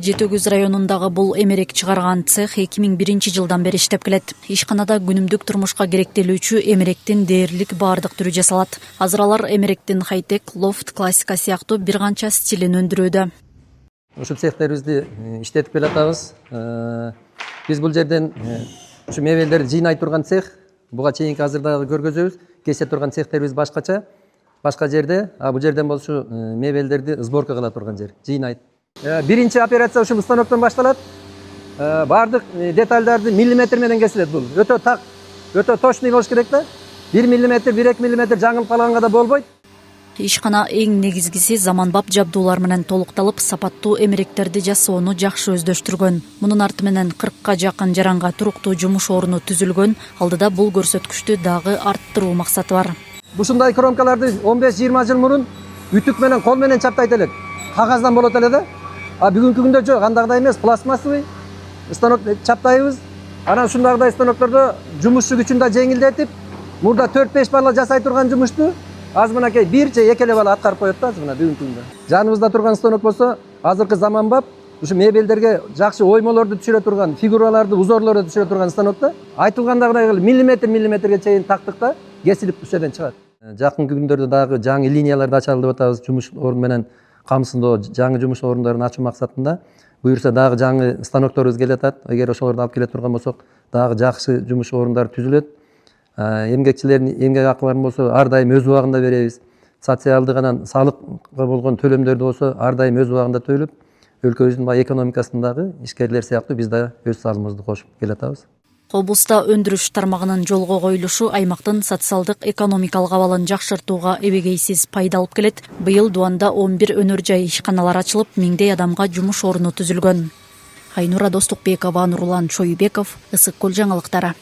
Жети Өгүз районундагы бул эмерек чыгарган цех 2001 жылдан бери иштеп келет. Ишканада күнүмдүк турмушка керектелүүчү эмеректин дээрлик баардык түрү жасалат. Азыр алар эмеректин хай-тек, лофт, классика сыяктуу бир канча стилин өндүрүүдө. Ушул цехтерибизди иштетип келатабыз. Биз бул жерден ушу мебелдерди жыйнай турган цех. Буга чейинки азырдагы көргөзөбүз. Кесе турган цехтерибиз башкача. Башка жерде, а бул жерден болсо мебелдерди сборка кыла турган жер, жыйнайт. Биринчи операция ушул станоктон башталат. Бардык детальдарды миллиметр менен кесилет бул. Өтө так, өтө точный болуш керек да. 1 миллиметр, 1-2 миллиметр жаңылып калганга да болбойт. Ишкана эң негизгиси заманбап жабдуулар менен толукталып, сапаттуу эмеректерди жасоону жакшы өздөштүргөн. Мунун арты менен 40ка жакын жаранга туруктуу жумуш орну түзүлгөн. Алдыда бул көрсөткүчтү дагы арттыруу максаты бар. Ушундай кромкаларды 15-20 жыл мурун үтүк менен кол менен чаптайт элек. Кагаздан болот эле да. А бүгүнкү күндө жок, андагыдай эмес, пластмассовый станок чаптайбыз. Анан ушундагыдай станоктордо жумушчу күчүн да жеңилдетип, мурда 4-5 бала жасай турган жумушту аз мынакей 1 же 2 эле бала аткарып коет да азыр мына бүгүнкү күндө. Жаныбызда турган станок болсо, азыркы заманбап ушу мебелдерге жакшы оймолорду түшүрө турган, фигураларды, узорлорду түшүрө турган станокта айтылгандагыдай миллиметрге чейин тактык да кесилип ушул жерден чыгат. Жакынкы күндөрдө дагы жаңы линияларды ачалы деп атабыз, жумуш орун менен камсыздоо жаңы жумуш орундарын ачуу максатында. Буюрса дагы жаңы станокторубуз келет атат. Эгер ошолорду алып келе турган болсок, дагы жакшы жумуш орундары түзүлөт. Эмгекчилердин эмгек акыларын болсо ар дайым өз убагында беребиз. Социалдык анан салыкка болгон төлөмдөрдү болсо ар дайым өз убагында төлөп, өлкөбүздүн экономикасындагы ишкерлер сыяктуу биз да өз салымыбызды кошуп келатабыз. Облуста өндүрүш тармагынын жолго коюлушу аймактын социалдык экономикалык абалын жакшыртууга эбегейсиз пайда алып келет. Быйыл Дуанда 11 өнөр жай ишканалар ачылып, миңдей адамга жумуш орну түзүлгөн. Айнура Достукбекова, Нурлан Чоюбеков, Ысык Көл жаңылыктары.